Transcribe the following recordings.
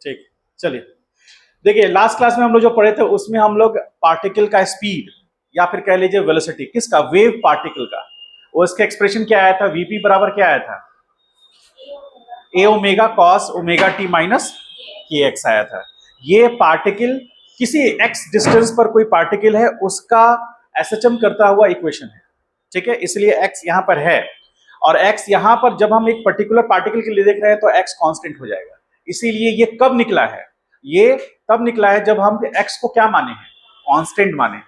ठीक, चलिए। देखिए, लास्ट क्लास में हम लोग जो पढ़े थे उसमें हम लोग पार्टिकल का स्पीड या फिर कह लीजिए वेलोसिटी, किसका, वेव पार्टिकल का, वो इसका एक्सप्रेशन क्या आया था, वीपी बराबर क्या आया था, A omega cos omega T minus K X आया था। ये पार्टिकल किसी एक्स डिस्टेंस पर कोई पार्टिकल है उसका एसएचएम करता हुआ इक्वेशन है, ठीक है। इसलिए एक्स यहां पर है और एक्स यहां पर जब हम एक पर्टिकुलर पार्टिकल के लिए देख रहे हैं तो एक्स कांस्टेंट हो जाएगा। इसीलिए ये कब निकला है, ये तब निकला है जब हम एक्स को क्या माने हैं, कांस्टेंट माने,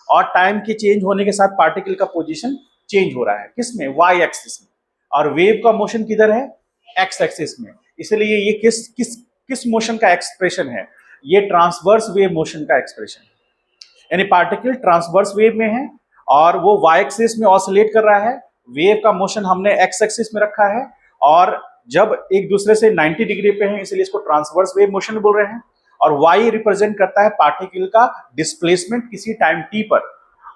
और टाइम के चेंज होने के साथ पार्टिकल का पोजीशन चेंज हो रहा है, किसमें, वाई एक्सिस में, और वेव का मोशन किधर है, एक्स एक्सिस में। इसलिए ये किस किस किस मोशन का एक्सप्रेशन है, ये ट्रांसवर्स वेव मोशन का एक्सप्रेशन है। यानी पार्टिकल ट्रांसवर्स वेव में है और वो वाई एक्सिस में ऑसिलेट कर रहा है, वेव का मोशन हमने एक्स एक्सिस में रखा है, और जब एक दूसरे से 90 डिग्री पे है इसलिए इसको ट्रांसवर्स वेव मोशन बोल रहे हैं। और y रिप्रेजेंट करता है पार्टिकल का डिस्प्लेसमेंट किसी टाइम t पर,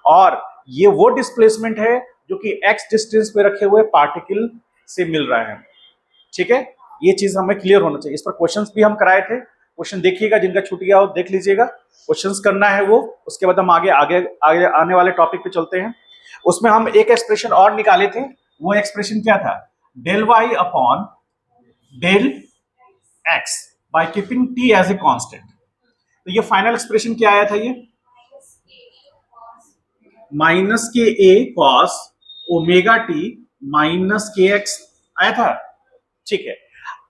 और ये वो डिस्प्लेसमेंट है जो कि x डिस्टेंस पे रखे हुए पार्टिकल से मिल रहा है, ठीक है। ये चीज हमें क्लियर होना चाहिए। इस पर क्वेश्चंस भी हम कराए थे, क्वेश्चन देखिएगा, जिनका छूट गया हो देख लीजिएगा, क्वेश्चंस करना है वो। उसके बाद हम आगे आगे आगे आने वाले टॉपिक पे चलते हैं। उसमें हम एक एक्सप्रेशन और निकाले थे, वो एक्सप्रेशन क्या था, del Y upon del X by keeping T as a constant. तो ये फाइनल एक्सप्रेशन क्या आया था, ये माइनस के ए cos omega T minus K X आया था, ठीक है।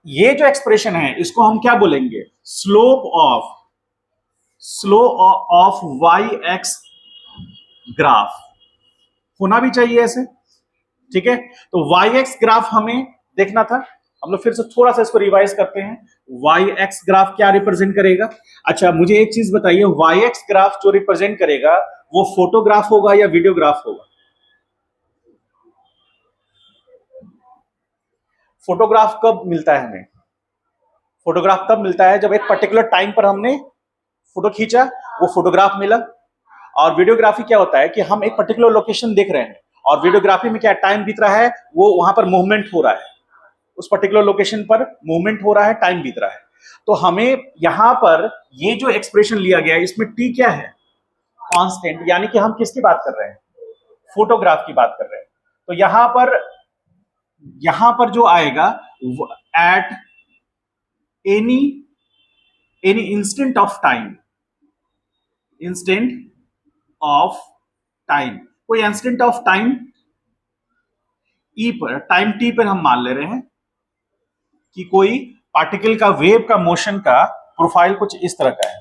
ये जो एक्सप्रेशन है इसको हम क्या बोलेंगे, slope of Y X graph होना भी चाहिए ऐसे, ठीक है। तो वाई एक्स ग्राफ हमें देखना था, हम लोग फिर से थोड़ा सा इसको रिवाइज करते हैं। वाई एक्स ग्राफ क्या रिप्रेजेंट करेगा, अच्छा मुझे एक चीज बताइए, वाई एक्स ग्राफ जो रिप्रेजेंट करेगा वो फोटोग्राफ होगा या वीडियोग्राफ होगा, फोटोग्राफ कब मिलता है हमें, फोटोग्राफ तब मिलता है जब एक पर्टिकुलर टाइम पर हमने फोटो खींचा, वो फोटोग्राफ मिला। और वीडियोग्राफी क्या होता है कि हम एक पर्टिकुलर लोकेशन देख रहे हैं और वीडियोग्राफी में क्या टाइम बीत रहा है, वो वहां पर मूवमेंट हो रहा है, उस पर्टिकुलर लोकेशन पर मूवमेंट हो रहा है, टाइम बीत रहा है। तो हमें यहां पर ये जो एक्सप्रेशन लिया गया है इसमें टी क्या है, कांस्टेंट, यानी कि हम किसकी बात कर रहे हैं, फोटोग्राफ की बात कर रहे हैं। तो यहां पर जो आएगा, at any any instant of time, instant of time, कोई इंस्टेंट ऑफ टाइम ई पर, टाइम टी पर हम मान ले रहे हैं कि कोई पार्टिकल का वेव का मोशन का प्रोफाइल कुछ इस तरह का है,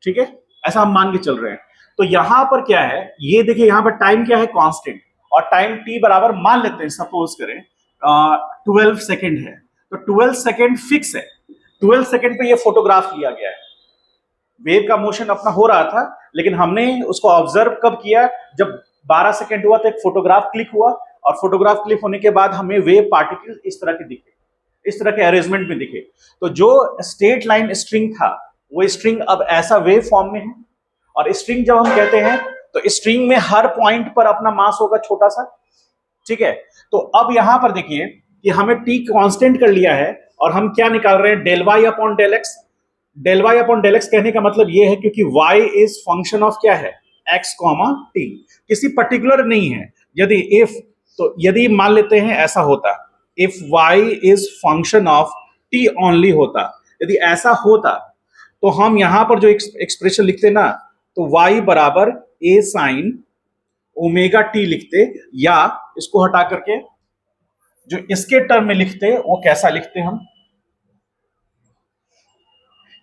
ठीक है, ऐसा हम मान के चल रहे हैं। तो यहां पर क्या है, ये देखिए यहां पर टाइम क्या है, कांस्टेंट, और टाइम टी बराबर मान लेते हैं, सपोज करें 12 सेकेंड है, तो 12 सेकेंड फिक्स है, 12 सेकेंड पे ये फोटोग्राफ लिया गया है, वेव का मोशन अपना हो रहा था, लेकिन हमने उसको ऑब्जर्व कब किया, जब 12 सेकेंड हुआ तो एक फोटोग्राफ क्लिक हुआ, और फोटोग्राफ क्लिक होने के बाद हमें वेव पार्टिकल इस तरह के दिखे, इस तरह के अरेंजमेंट में दिखे। तो जो स्ट्रेट लाइन स्ट्रिंग था वो स्ट्रिंग अब ऐसा वेव फॉर्म में है, और स्ट्रिंग जब हम कहते हैं तो स्ट्रिंग में हर पॉइंट पर अपना मास होगा छोटा सा, ठीक है। तो अब यहां पर देखिए कि हमें टी कांस्टेंट कर लिया है और हम क्या निकाल रहे हैं, del Y upon del X. Del Y upon del X कहने का मतलब ये है क्योंकि y इज फंक्शन ऑफ क्या है, x कॉमा टी, किसी पर्टिकुलर नहीं है। यदि इफ, तो यदि मान लेते हैं ऐसा होता, if y is function of t only होता, यदि ऐसा होता तो हम यहां पर जो एक्सप्रेशन लिखते ना, तो y बराबर a साइन ओमेगा टी लिखते, या इसको हटा करके जो इसके टर्म में लिखते वो कैसा लिखते, हम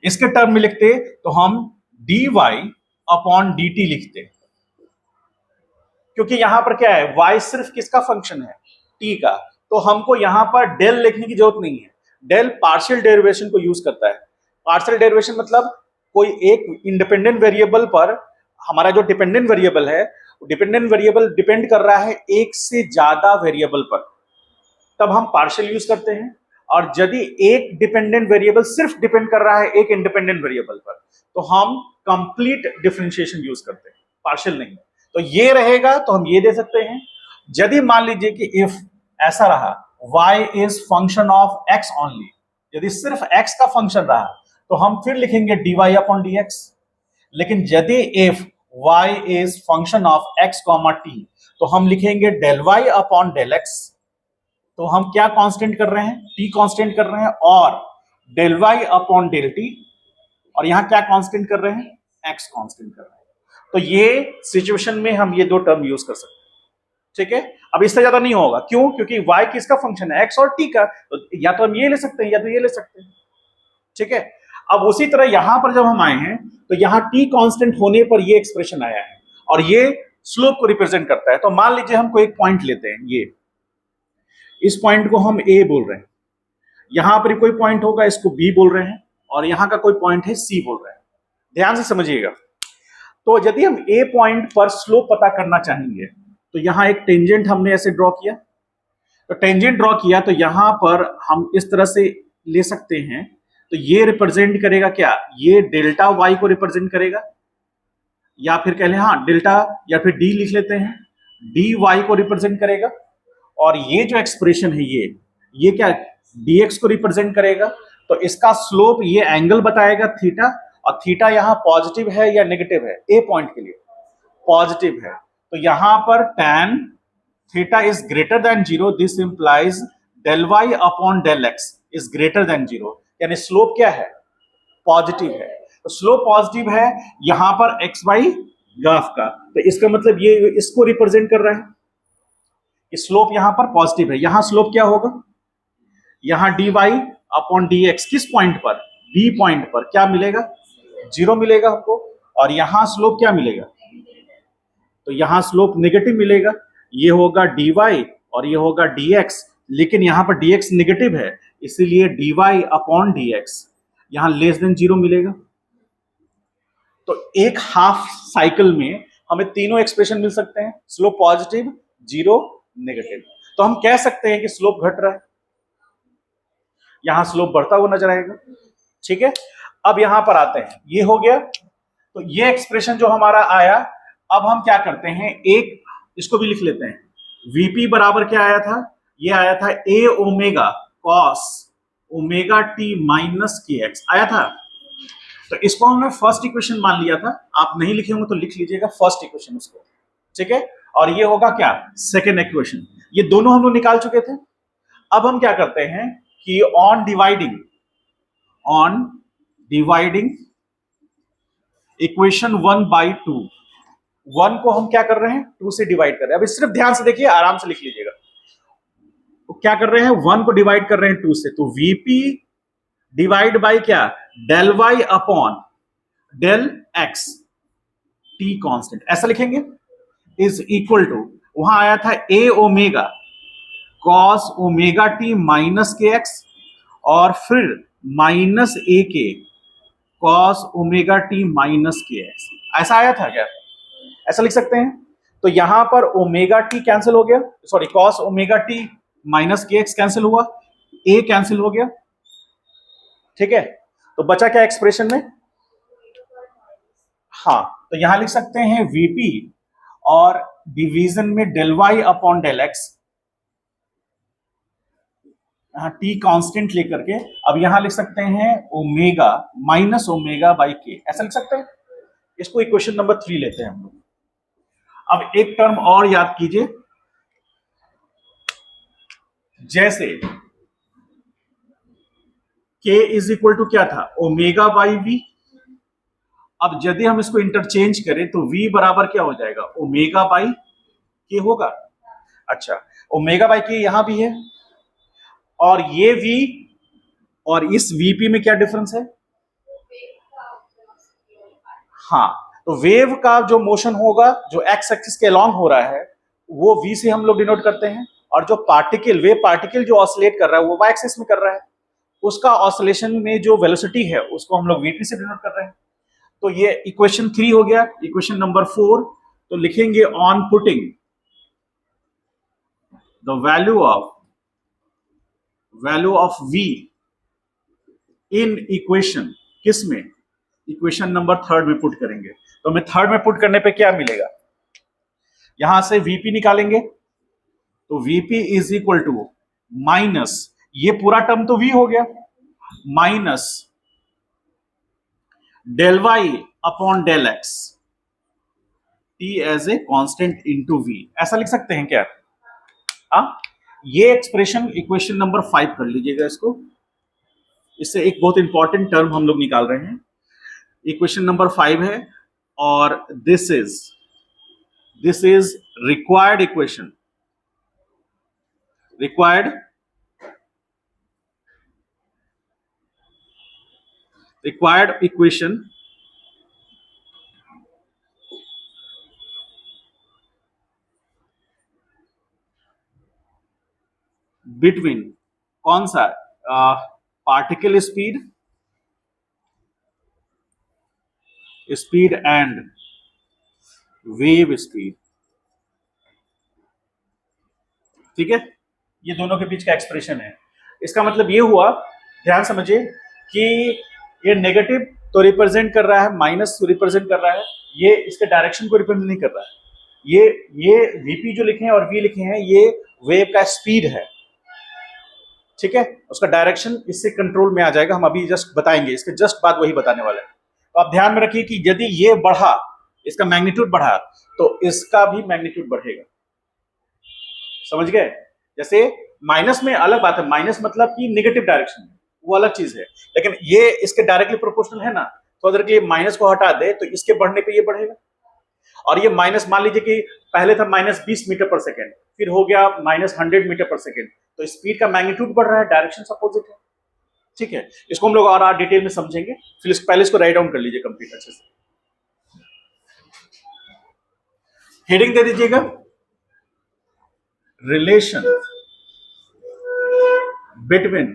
इसके टर्म में लिखते तो हम dy अपॉन dt लिखते, क्योंकि यहां पर क्या है, y सिर्फ किसका फंक्शन है, t का, तो हमको यहां पर डेल लिखने की जरूरत नहीं है। डेल पार्शियल डेरिवेशन को यूज करता है। पार्शियल डेरिवेशन मतलब कोई एक इंडिपेंडेंट वेरिएबल पर हमारा जो डिपेंडेंट वेरिएबल है, डिपेंडेंट वेरिएबल डिपेंड कर रहा है एक से ज्यादा वेरिएबल पर, तब हम पार्शियल यूज करते हैं। और यदि एक डिपेंडेंट वेरिएबल सिर्फ डिपेंड कर रहा है एक इंडिपेंडेंट वेरिएबल पर, तो हम कंप्लीट डिफरेंशिएशन यूज करते हैं, पार्शियल नहीं। तो ये रहेगा तो हम ये दे सकते हैं, यदि मान लीजिए कि इफ ऐसा रहा y is function of x only, यदि सिर्फ x का फंक्शन रहा तो हम फिर लिखेंगे dy अपॉन dx। लेकिन यदि if y is function of x comma t तो हम लिखेंगे del y upon del x। तो हम क्या कांस्टेंट कर रहे हैं, t कांस्टेंट कर रहे हैं, और del y upon del t, और यहां क्या कांस्टेंट कर रहे हैं, x कांस्टेंट कर रहे हैं। तो ये सिचुएशन में हम ये दो टर्म यूज कर सकते हैं। ठीक है, अब इससे ज्यादा नहीं होगा, क्यों, क्योंकि y किसका फंक्शन है, x और t का, तो या तो हम ये ले सकते हैं या तो ये ले सकते हैं। ठीक है, अब उसी तरह यहां पर जब हम आए हैं तो यहां t कांस्टेंट होने पर ये एक्सप्रेशन आया है, और ये स्लोप को रिप्रेजेंट करता है। तो मान लीजिए हम कोई एक पॉइंट लेते हैं, ये इस पॉइंट को हम a बोल रहे हैं, यहां पर कोई पॉइंट होगा इसको b बोल रहे हैं, और यहां का कोई पॉइंट है c बोल रहे हैं। ध्यान से समझिएगा। तो यदि हम a पॉइंट पर स्लोप पता करना चाहेंगे तो यहां एक टेंजेंट हमने ऐसे ड्रॉ किया, तो टेंजेंट ड्रॉ किया तो यहां पर हम इस तरह से ले सकते हैं, तो ये रिप्रेजेंट करेगा क्या, ये डेल्टा y को रिप्रेजेंट करेगा, या फिर कह लें हाँ डेल्टा, या फिर d लिख लेते हैं, dy को रिप्रेजेंट करेगा, और ये जो एक्सप्रेशन है ये क्या dx को रिप्रेजेंट करेगा। तो इसका स्लोप ये एंगल बताएगा थीटा, और थीटा यहां पॉजिटिव है या नेगेटिव है, ए पॉइंट के लिए पॉजिटिव है। तो यहां पर tan theta is greater than 0, this implies del y upon del x is greater than 0, यानी स्लोप क्या है, पॉजिटिव है। तो स्लोप पॉजिटिव है यहां पर एक्स वाई ग्राफ का, तो इसका मतलब ये इसको रिप्रेजेंट कर रहा है कि स्लोप यहां पर पॉजिटिव है। यहां स्लोप क्या होगा, यहां dy अपॉन dx किस पॉइंट पर, b पॉइंट पर क्या मिलेगा, 0 मिलेगा हमको, और यहां स्लोप क्या मिलेगा, तो यहां स्लोप नेगेटिव मिलेगा, ये होगा dy और ये होगा dx, लेकिन यहां पर dx नेगेटिव है इसीलिए dy अपॉन dx यहां लेस देन 0 मिलेगा। तो एक हाफ साइकिल में हमें तीनों एक्सप्रेशन मिल सकते हैं, स्लोप पॉजिटिव, 0, नेगेटिव। तो हम कह सकते हैं कि स्लोप घट रहा है, यहां स्लोप बढ़ता हुआ नजर आएगा। ठीक है, अब यहां पर आते हैं, ये हो गया, तो ये एक्सप्रेशन जो हमारा आया, अब हम क्या करते हैं, एक इसको भी लिख लेते हैं, वीपी बराबर क्या आया था, ये आया था A omega cos omega T minus K X आया था। तो इसको हमने फर्स्ट इक्वेशन मान लिया था, आप नहीं लिखे होंगे तो लिख लीजिएगा फर्स्ट इक्वेशन उसको। ठीक है, और ये होगा क्या, सेकेंड इक्वेशन। ये दोनों हम लोग निकाल चुके थे। अब हम क्या करते हैं कि ऑन डिवाइडिंग इक्वेशन 1/2, 1 को हम क्या कर रहे हैं, 2 से डिवाइड कर रहे हैं। अभी सिर्फ ध्यान से देखिए, आराम से लिख लीजिएगा। तो क्या कर रहे हैं, 1 को डिवाइड कर रहे हैं 2 से, तो वीपी डिवाइड बाय क्या, del Y upon del X T constant, ऐसा लिखेंगे, इज इक्वल टू, वहां आया था A omega cos omega T minus K X, और फिर minus A K cos omega T minus K X, ऐसा आया था क्या, ऐसा लिख सकते हैं। तो यहां पर ओमेगा टी कैंसिल हो गया, sorry cos omega T minus K x cancel हुआ, ए कैंसिल हो गया। ठीक है, तो बचा क्या एक्सप्रेशन में, हाँ, तो यहां लिख सकते हैं वीपी और डिवीजन में del Y upon del X, यहां टी कांस्टेंट लेकर के, अब यहां लिख सकते हैं ओमेगा माइनस ओमेगा बाई के, ऐसा लिख सकते हैं। इसको इक्वेशन नंबर 3 लेते हैं हम लोग। अब एक टर्म और याद कीजिए, जैसे k इज इक्वल टू क्या था, ओमेगा बाई वी। अब यदि हम इसको इंटरचेंज करें तो v बराबर क्या हो जाएगा, ओमेगा बाई के होगा। अच्छा, ओमेगा बाई के यहां भी है, और ये v और इस vp में क्या डिफरेंस है, हाँ, तो वेव का जो मोशन होगा, जो एक्स एक्सिस के अलॉन्ग हो रहा है, वो v से हम लोग डिनोट करते हैं, और जो पार्टिकल, वेव पार्टिकल जो ऑसिलेट कर रहा है वो y एक्सिस में कर रहा है, उसका ऑसिलेशन में जो वेलोसिटी है उसको हम लोग vp से डिनोट कर रहे हैं। तो ये इक्वेशन 3 हो गया। इक्वेशन नंबर 4, तो लिखेंगे on putting the value of v in equation, किस में, इक्वेशन नंबर 3 में पुट करेंगे। तो हमें 3 में पुट करने पे क्या मिलेगा, यहां से vp निकालेंगे, तो VP is equal to minus, ये पूरा टर्म तो वी हो गया, minus del Y upon del X, T as a constant into V, ऐसा लिख सकते हैं क्या? ये एक्सप्रेशन इक्वेशन नंबर 5 कर लीजिएगा इसको, इससे एक बहुत इंपॉर्टेंट टर्म हम लोग निकाल रहे हैं, इक्वेशन नंबर 5 है, और this is required equation, required equation between कौन सा particle speed and wave speed, ठीक है, ये दोनों के बीच का एक्सप्रेशन है। इसका मतलब ये हुआ, ध्यान समझिए कि ये नेगेटिव तो रिप्रेजेंट कर रहा है, माइनस तो रिप्रेजेंट कर रहा है, ये इसके डायरेक्शन को रिप्रेजेंट नहीं कर रहा है। ये वीपी जो लिखे हैं और वी लिखे हैं, ये वेव का स्पीड है, ठीक है, उसका डायरेक्शन इससे कंट्रोल में आ जाएगा, हम अभी जस्ट बताएंगे, इसके जस्ट बाद वही बताने वाले हैं। तो आप ध्यान में रखिए कि यदि ये बढ़ा, इसका मैग्नीट्यूड बढ़ा, तो इसका भी मैग्नीट्यूड बढ़ेगा, समझ गए? जैसे माइनस में अलग बात है, माइनस मतलब कि नेगेटिव डायरेक्शन में, वो अलग चीज है, लेकिन ये इसके डायरेक्टली प्रोपोर्शनल है ना, तो अगर ये माइनस को हटा दे तो इसके बढ़ने पे ये बढ़ेगा। और ये माइनस, मान लीजिए कि पहले था -20 मीटर पर सेकेंड, फिर हो गया -100 मीटर पर सेकेंड, तो स्पीड का मैग्नीट्यूड बढ़ रहा है, डायरेक्शन अपोजिट है, ठीक है। इसको हम लोग और डिटेल में समझेंगे, फिर पहले इसको राइट डाउन कर लीजिए कंप्लीट अच्छे से। हेडिंग दे दीजिएगा, relation between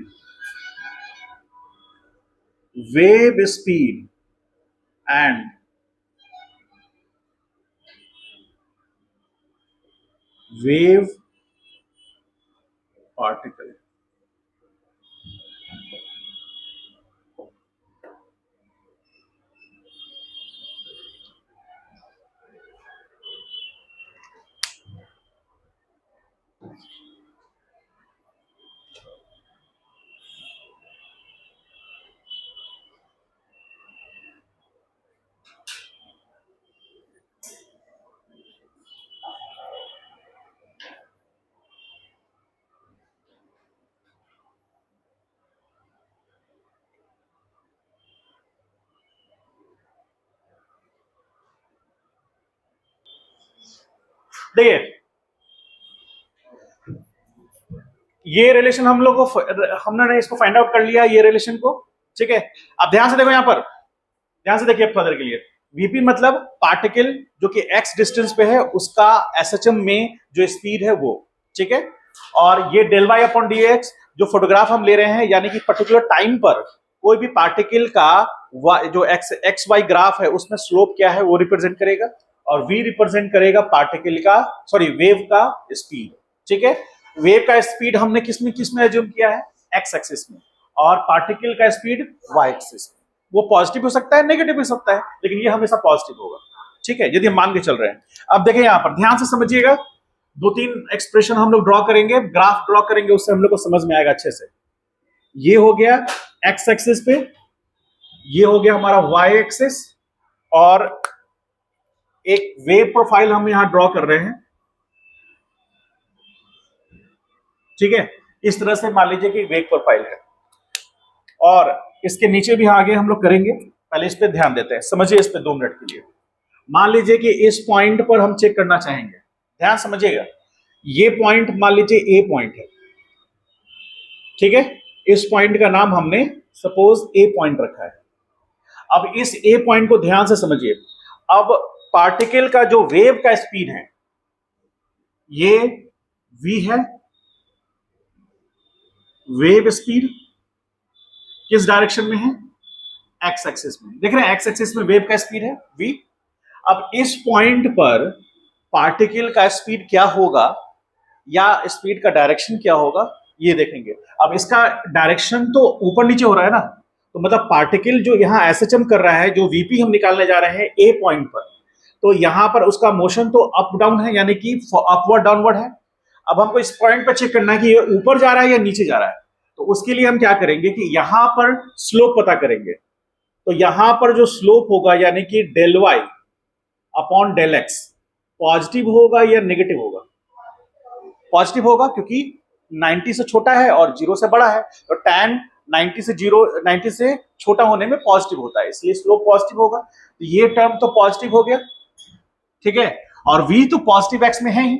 wave speed and wave particle. देखिए, ये रिलेशन हम लोग को, हमने इसको फाइंड आउट कर लिया, ये रिलेशन को, ठीक है। अब ध्यान से देखो, यहां पर ध्यान से देखिए फर्दर के लिए, वीपी मतलब पार्टिकल जो कि एक्स डिस्टेंस पे है, उसका एसएचएम में जो स्पीड है वो, ठीक है। और ये del Y upon D X जो फोटोग्राफ हम ले रहे हैं, यानी कि पर्टिकुलर टाइम पर कोई भी पार्टिकल का जो एक्स वाई ग्राफ है उसमें स्लोप क्या है वो रिप्रेजेंट करेगा, और वी रिप्रेजेंट करेगा पार्टिकल का, सॉरी वेव का स्पीड, ठीक है। वेव का स्पीड हमने किसमें एज्यूम किया है, एक्स एक्सिस में, और पार्टिकल का स्पीड वाई एक्सिस में। वो पॉजिटिव हो सकता है, नेगेटिव हो सकता है, लेकिन ये हमेशा पॉजिटिव होगा, ठीक है, यदि हम मान के चल रहे हैं। अब देखिए यहां पर ध्यान से समझिएगा, 2-3 एक्सप्रेशन हम लोग ड्रॉ करेंगे, ग्राफ ड्रॉ करेंगे, उससे हम लोग को समझ में आएगा अच्छे से। ये हो गया एक्स एक्सिस पे, ये हो गया हमारा वाई एक्सिस, और एक वेव प्रोफाइल हम यहां ड्रॉ कर रहे हैं, ठीक है। इस तरह से मान लीजिए कि वेव प्रोफाइल है, और इसके नीचे भी आगे हम लोग करेंगे, पहले इस पे ध्यान देते हैं, समझिए इस पे 2 मिनट के लिए। मान लीजिए कि इस पॉइंट पर हम चेक करना चाहेंगे, ध्यान समझिएगा, ये पॉइंट मान लीजिए ए पॉइंट है, ठीक है, इस पॉइंट का नाम हमने सपोज ए पॉइंट रखा है। अब इस ए पॉइंट को ध्यान से समझिए, अब पार्टिकल का जो वेव का स्पीड है ये v है, वेव स्पीड किस डायरेक्शन में है, एक्स एक्सिस में, देख रहे हैं एक्स एक्सिस में वेव का स्पीड है v। अब इस पॉइंट पर पार्टिकल का स्पीड क्या होगा, या स्पीड का डायरेक्शन क्या होगा, ये देखेंगे। अब इसका डायरेक्शन तो ऊपर नीचे हो रहा है ना, तो मतलब पार्टिकल जो यहाँ एसएचएम कर रहा है, जो वीपी हम निकालने जा रहे हैं ए पॉइंट पर, तो यहां पर उसका मोशन तो अप डाउन है, यानी कि अपवर्ड डाउनवर्ड है। अब हमको इस पॉइंट पर चेक करना है कि ये ऊपर जा रहा है या नीचे जा रहा है। तो उसके लिए हम क्या करेंगे कि यहां पर स्लोप पता करेंगे। तो यहां पर जो स्लोप होगा यानी कि del Y upon del X positive होगा या नेगेटिव होगा? पॉजिटिव होगा, क्योंकि 90 से छोटा है और 0 से बड़ा है। तो tan 90 से छोटा होने में पॉजिटिव होता है, इसलिए स्लोप पॉजिटिव होगा। तो ये टर्म तो पॉजिटिव हो गया, ठीक है, और v तो पॉजिटिव x में है ही,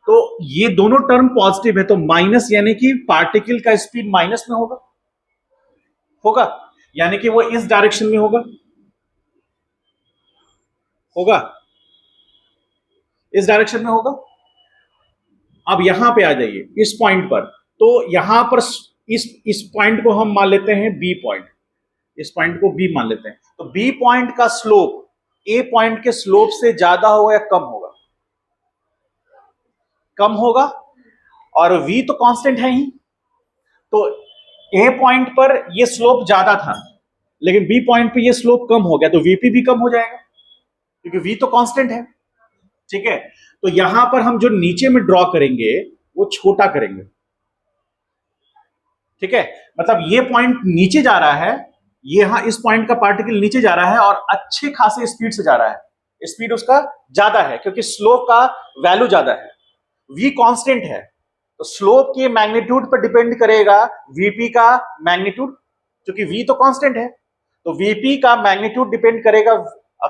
तो ये दोनों टर्म पॉजिटिव है। तो माइनस यानी कि पार्टिकल का स्पीड माइनस में होगा, होगा यानी कि वो इस डायरेक्शन में होगा, होगा इस डायरेक्शन में होगा। अब यहां पे आ जाइए इस पॉइंट पर। तो यहां पर इस पॉइंट को हम मान लेते हैं बी पॉइंट, इस पॉइंट को बी मान लेते हैं। तो बी पॉइंट का स्लोप ए पॉइंट के स्लोप से ज्यादा होगा या कम होगा? कम होगा, और v तो कांस्टेंट है ही। तो ए पॉइंट पर ये स्लोप ज्यादा था, लेकिन बी पॉइंट पे ये स्लोप कम हो गया, तो वीपी भी कम हो जाएगा, क्योंकि v तो कांस्टेंट है, ठीक है। तो यहां पर हम जो नीचे में ड्रॉ करेंगे वो छोटा करेंगे, ठीक है। मतलब ये पॉइंट नीचे जा रहा है, ये यहां इस पॉइंट का पार्टिकल नीचे जा रहा है और अच्छे खासे स्पीड से जा रहा है, स्पीड उसका ज्यादा है क्योंकि स्लोप का वैल्यू ज्यादा है। v कांस्टेंट है, तो स्लोप के मैग्नीट्यूड पर डिपेंड करेगा वीपी का मैग्नीट्यूड, क्योंकि v तो कांस्टेंट है। तो वीपी का मैग्नीट्यूड डिपेंड करेगा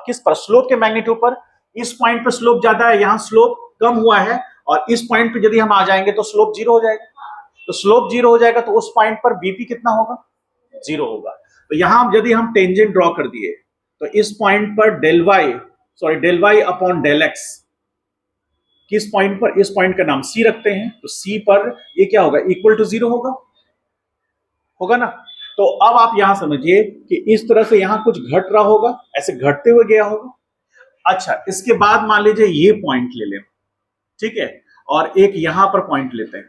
किस पर? स्लोप के मैग्नीट्यूड पर। इस पॉइंट पर स्लोप ज्यादा है, यहां स्लोप कम हुआ है, और इस पॉइंट पे यदि हम आ जाएंगे तो स्लोप जीरो हो जाएगा। तो स्लोप जीरो हो जाएगा, तो उस पॉइंट पर बीपी कितना होगा? जीरो होगा। तो यहां यदि हम टेंजेंट ड्रॉ कर दिए तो इस पॉइंट पर del Y upon del X किस पॉइंट पर? इस पॉइंट का नाम सी रखते हैं, तो सी पर ये क्या होगा? इक्वल टू जीरो होगा, होगा ना। तो अब आप यहां समझिए कि इस तरह से यहां कुछ घट रहा होगा, ऐसे घटते हुए गया होगा। अच्छा, इसके बाद मान लीजिए ये पॉइंट ले लें, ठीक है, और एक यहां पर पॉइंट लेते हैं।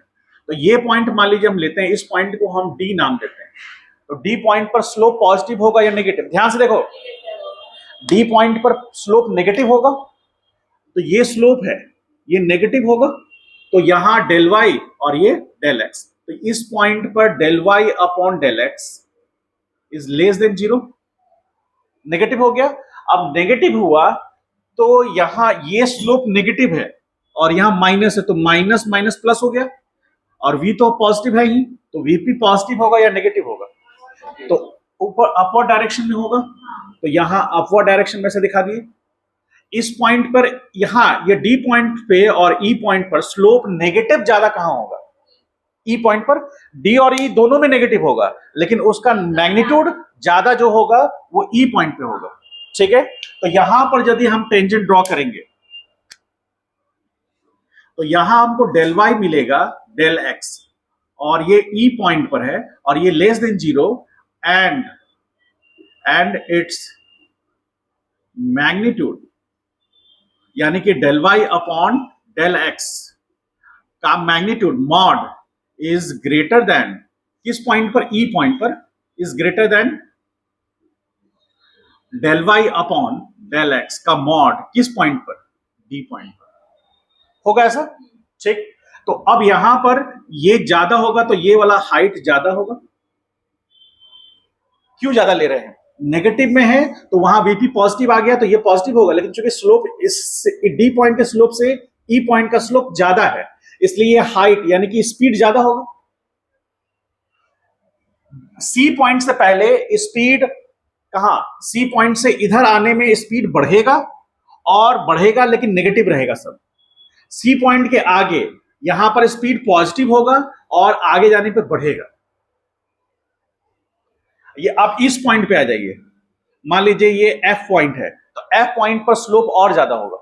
तो ये पॉइंट मान लीजिए हम लेते हैं, इस पॉइंट को हम डी नाम देते हैं। तो डी पॉइंट पर स्लोप पॉजिटिव होगा या नेगेटिव? ध्यान से देखो, डी पॉइंट पर स्लोप नेगेटिव होगा, तो ये स्लोप है, ये नेगेटिव होगा। तो यहां डेल वाई और ये डेल एक्स, तो इस पॉइंट पर del Y upon del X is less than zero, negative हो गया। अब नेगेटिव हुआ तो यहां ये स्लोप नेगेटिव है और यहां माइनस है, तो माइनस माइनस प्लस हो गया, और v तो पॉजिटिव है ही, तो vp पॉजिटिव होगा या नेगेटिव होगा? तो ऊपर अपवर्ड डायरेक्शन में होगा, तो यहां अपवर्ड डायरेक्शन में से दिखा दिए। इस पॉइंट पर यहां ये डी पॉइंट पे और ई पॉइंट पर स्लोप नेगेटिव ज्यादा कहां होगा? ई पॉइंट पर। डी और ई दोनों में नेगेटिव होगा, लेकिन उसका मैग्नीट्यूड ज्यादा जो होगा वो ई पॉइंट पे होगा, ठीक है। तो यहां पर यदि हम टेंजेंट ड्रॉ करेंगे तो यहां हमको डेल वाई मिलेगा डेल एक्स, और ये ई पॉइंट पर है और ये less than zero, and it's magnitude यानी कि del Y upon del X का magnitude mod is greater than, किस पॉइंट पर? ई पॉइंट पर, is greater than del Y upon del X का मॉड किस पॉइंट पर? डी पॉइंट पर होगा ऐसा, ठीक। तो अब यहां पर ये ज्यादा होगा तो ये वाला हाइट ज्यादा होगा। क्यों ज्यादा ले रहे हैं? नेगेटिव में है तो वहां बीपी पॉजिटिव आ गया तो ये पॉजिटिव होगा, लेकिन चूंकि स्लोप इस डी पॉइंट के स्लोप से ई पॉइंट का स्लोप ज्यादा है, इसलिए ये हाइट यानी कि स्पीड ज्यादा होगा। सी पॉइंट से पहले स्पीड कहां? सी पॉइंट से इधर आने में स्पीड बढ़ेगा, और बढ़ेगा लेकिन नेगेटिव रहेगा सब। सी पॉइंट के आगे यहां पर स्पीड पॉजिटिव होगा और आगे जाने पर बढ़ेगा। ये आप इस पॉइंट पे आ जाइए, मान लीजिए ये एफ पॉइंट है, तो एफ पॉइंट पर स्लोप और ज्यादा होगा।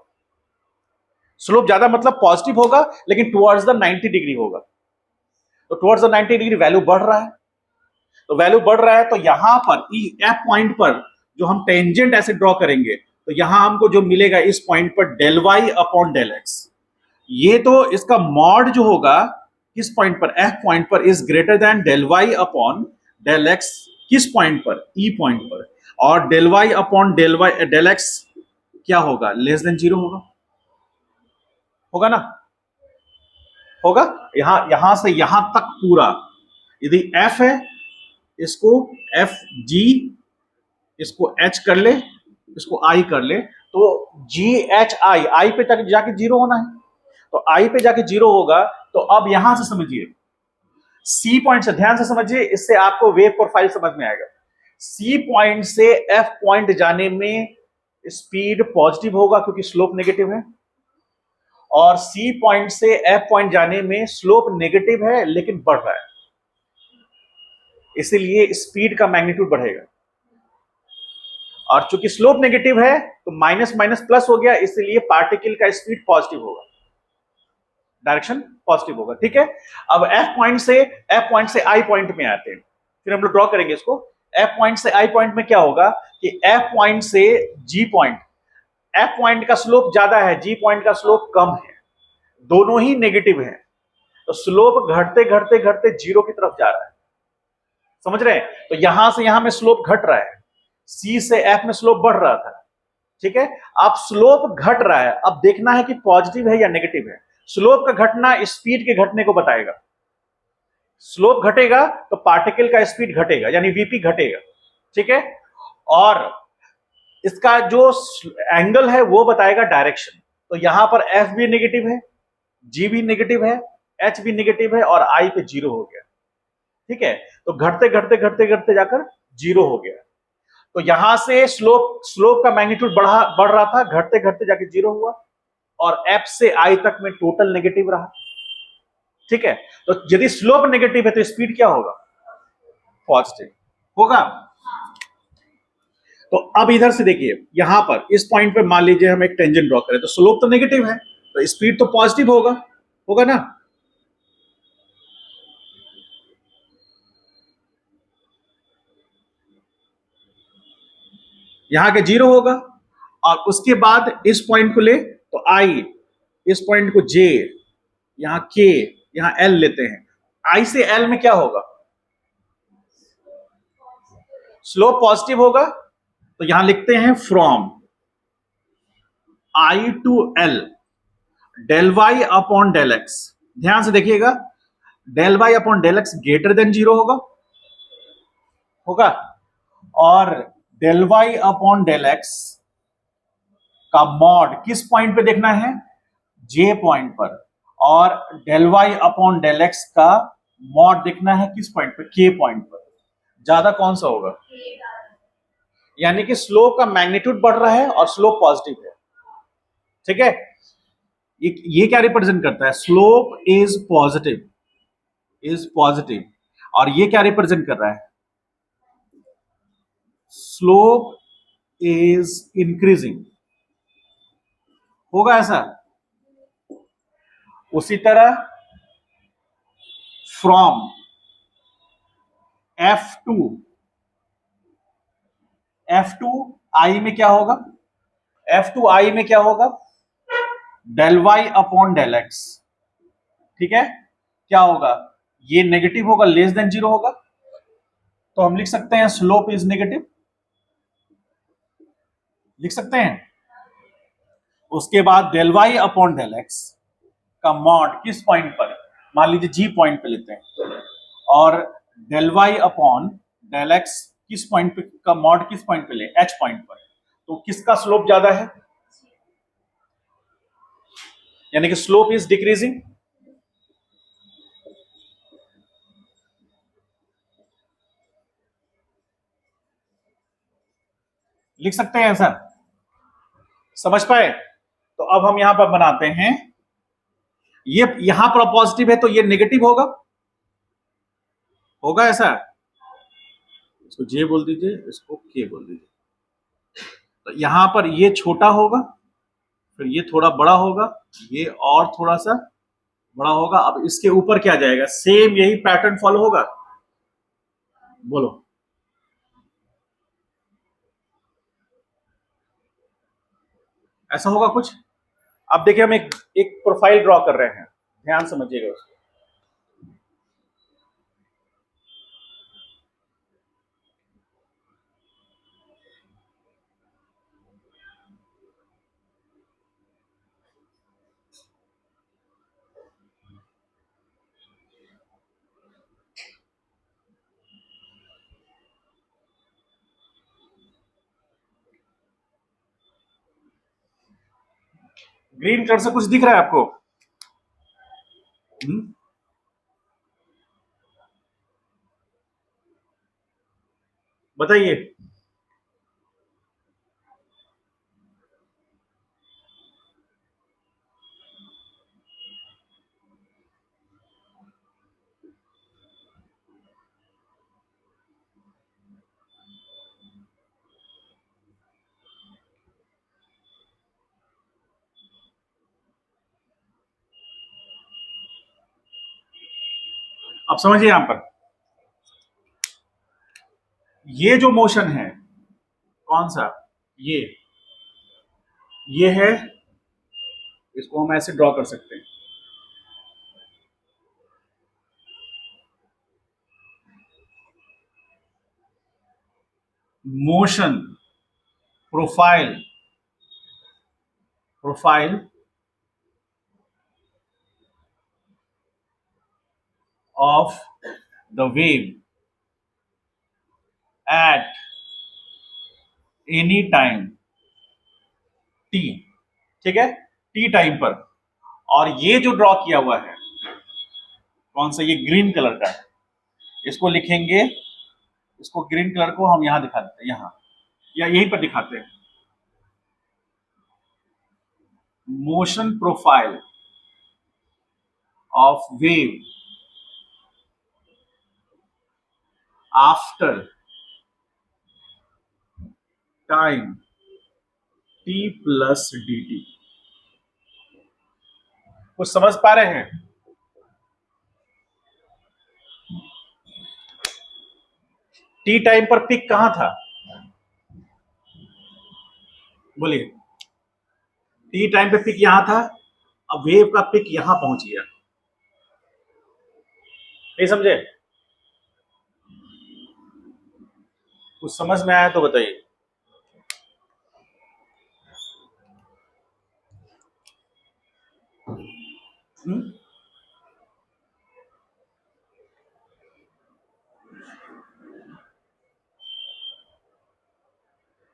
स्लोप ज्यादा मतलब पॉजिटिव होगा, लेकिन टुवर्ड्स द 90 डिग्री होगा। तो टुवर्ड्स द 90 डिग्री वैल्यू बढ़ रहा है, तो वैल्यू बढ़ रहा है, तो यहां पर एफ पॉइंट पर जो हम टेंजेंट ऐसे ड्रॉ करेंगे तो यहां हमको जो मिलेगा इस पॉइंट पर del Y upon del X, ये तो इसका मॉड जो होगा किस पॉइंट पर? एफ पॉइंट पर is greater than del Y upon del X किस पॉइंट पर? ई पॉइंट पर। और del Y upon del X क्या होगा? लेस देन जीरो होगा, होगा ना। होगा। यहां से यहां तक पूरा, यदि एफ है, इसको एफ जी, इसको एच कर ले, इसको आई कर ले, तो जी एच आई, आई पे तक जाके जीरो होना है, तो आई पे जाके जीरो होगा। तो अब यहां से समझिए, सी पॉइंट से ध्यान से समझिए, इससे आपको वेव प्रोफाइल समझ में आएगा। सी पॉइंट से एफ पॉइंट जाने में स्पीड पॉजिटिव होगा क्योंकि स्लोप नेगेटिव है, और सी पॉइंट से एफ पॉइंट जाने में स्लोप नेगेटिव है लेकिन बढ़ रहा है, इसीलिए स्पीड का मैग्नीट्यूड बढ़ेगा। और चूंकि स्लोप नेगेटिव है तो माइनस माइनस प्लस हो गया, इसलिए पार्टिकल का स्पीड पॉजिटिव होगा, डायरेक्शन पॉजिटिव होगा। ठीक है, अब एफ पॉइंट से आई पॉइंट में आते हैं, फिर हम लोग ड्रॉ करेंगे इसको। एफ पॉइंट से आई पॉइंट में क्या होगा कि एफ पॉइंट से जी पॉइंट, एफ पॉइंट का स्लोप ज्यादा है, जी पॉइंट का स्लोप कम है, दोनों ही नेगेटिव है, तो स्लोप घटते घटते घटते जीरो की तरफ जा रहा है। समझ रहे हैं? तो यहां से यहां में स्लोप घट रहा है, सी से एफ में स्लोप बढ़ रहा था। ठीक है, अब स्लोप घट रहा है, अब देखना है कि पॉजिटिव है या नेगेटिव है। स्लोप का घटना स्पीड के घटने को बताएगा। स्लोप घटेगा तो पार्टिकल का स्पीड घटेगा, यानी वीपी घटेगा। ठीक है, और इसका जो एंगल है वो बताएगा डायरेक्शन। तो यहां पर एफ भी नेगेटिव है, जी भी नेगेटिव है, एच भी नेगेटिव है, और आई पे जीरो हो गया। ठीक है, तो घटते घटते घटते घटते जाकर जीरो हो गया। तो यहां से स्लोप स्लोप का मैग्नीट्यूड बढ़ रहा था, घटते घटते जाके जीरो हुआ, और एफ से आई तक में टोटल नेगेटिव रहा। ठीक है, तो यदि स्लोप नेगेटिव है तो स्पीड क्या होगा? पॉजिटिव होगा। तो अब इधर से देखिए, यहां पर इस पॉइंट पे मान लीजिए हम एक टेंजेंट ड्रॉ करें, तो स्लोप तो नेगेटिव है, तो स्पीड तो पॉजिटिव होगा, होगा ना? यहां के जीरो होगा, और उसके बाद इस पॉइंट को ले तो आई, इस पॉइंट को जे, यहां के, यहां एल लेते हैं। आई से एल में क्या होगा? स्लोप पॉजिटिव होगा, तो यहां लिखते हैं from I to L del Y upon del X. ध्यान से देखिएगा, del Y upon del X greater than zero होगा, होगा, और del Y upon del X का मॉड किस पॉइंट पे देखना है? जे पॉइंट पर। और del Y upon del X का मॉड देखना है किस पॉइंट पे? के पॉइंट पर। ज्यादा कौन सा होगा? यानी कि स्लोप का मैग्नीट्यूड बढ़ रहा है और स्लोप पॉजिटिव है। ठीक है, ये क्या रिप्रेजेंट करता है? Slope is positive, is positive, और ये क्या रिप्रेजेंट कर रहा है? स्लोप इज इंक्रीजिंग, होगा ऐसा। उसी तरह from F to, F to I में क्या होगा? एफ टू आई में क्या होगा? Del Y upon del X. ठीक है, क्या होगा? ये नेगेटिव होगा, लेस देन जीरो होगा, तो हम लिख सकते हैं स्लोप इज नेगेटिव, लिख सकते हैं। उसके बाद del Y upon del X का मॉड किस पॉइंट पर? मान लीजिए जी पॉइंट पे लेते हैं, और del Y upon del X किस पॉइंट पे का मॉड किस पॉइंट पे ले? एच पॉइंट पर। तो किसका स्लोप ज्यादा है? यानी कि स्लोप इज डिक्रीजिंग। लिख सकते हैं ऐसा, समझ पाए? तो अब हम यहां पर बनाते हैं, ये यहां पर पॉजिटिव है तो ये नेगेटिव होगा, होगा ऐसा। इसको जे बोल दीजिए, इसको के बोल दीजिए। तो यहां पर ये छोटा होगा, फिर ये थोड़ा बड़ा होगा, ये और थोड़ा सा बड़ा होगा। अब इसके ऊपर क्या जाएगा? सेम यही पैटर्न फॉलो होगा, बोलो। ऐसा होगा कुछ। अब देखिए, हम एक एक प्रोफाइल ड्रॉ कर रहे हैं, ध्यान समझिएगा उसको। ग्रीन कलर से कुछ दिख रहा है आपको? हम्म? बताइए। अब समझिए यहां पर ये जो मोशन है, कौन सा? ये ये है, इसको हम ऐसे ड्रॉ कर सकते हैं। Motion profile, profile of the wave at any time T, ठीक है, टी टाइम पर। और ये जो ड्रॉ किया हुआ है कौन सा? ये ग्रीन कलर का है। इसको लिखेंगे, इसको ग्रीन कलर को हम यहां दिखा देते हैं, यहां या यहीं पर दिखाते हैं। Motion profile of wave after time T plus D T. कुछ समझ पा रहे हैं? टी टाइम पर पिक कहां था? बोलिए। टी टाइम पे पिक यहां था, अब वेव का पिक यहां पहुंच गया। नहीं समझे? कुछ समझ में आया तो बताइए। हम्म?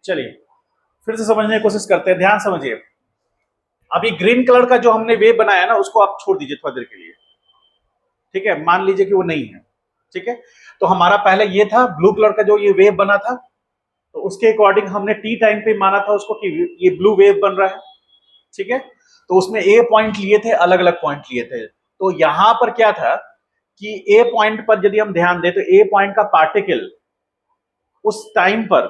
चलिए फिर से समझने की कोशिश करते हैं, ध्यान समझिए। अभी ग्रीन कलर का जो हमने वेव बनाया ना, उसको आप छोड़ दीजिए थोड़ी देर के लिए, ठीक है? मान लीजिए कि वो नहीं है, ठीक है? तो हमारा पहले ये था, ब्लू कलर का जो ये वेव बना था, तो उसके अकॉर्डिंग हमने टी टाइम पे माना था उसको कि ये ब्लू वेव बन रहा है, ठीक है? तो उसमें ए पॉइंट लिए थे, अलग अलग पॉइंट लिए थे। तो यहां पर क्या था कि ए पॉइंट पर यदि हम ध्यान दें तो ए पॉइंट का पार्टिकल उस टाइम पर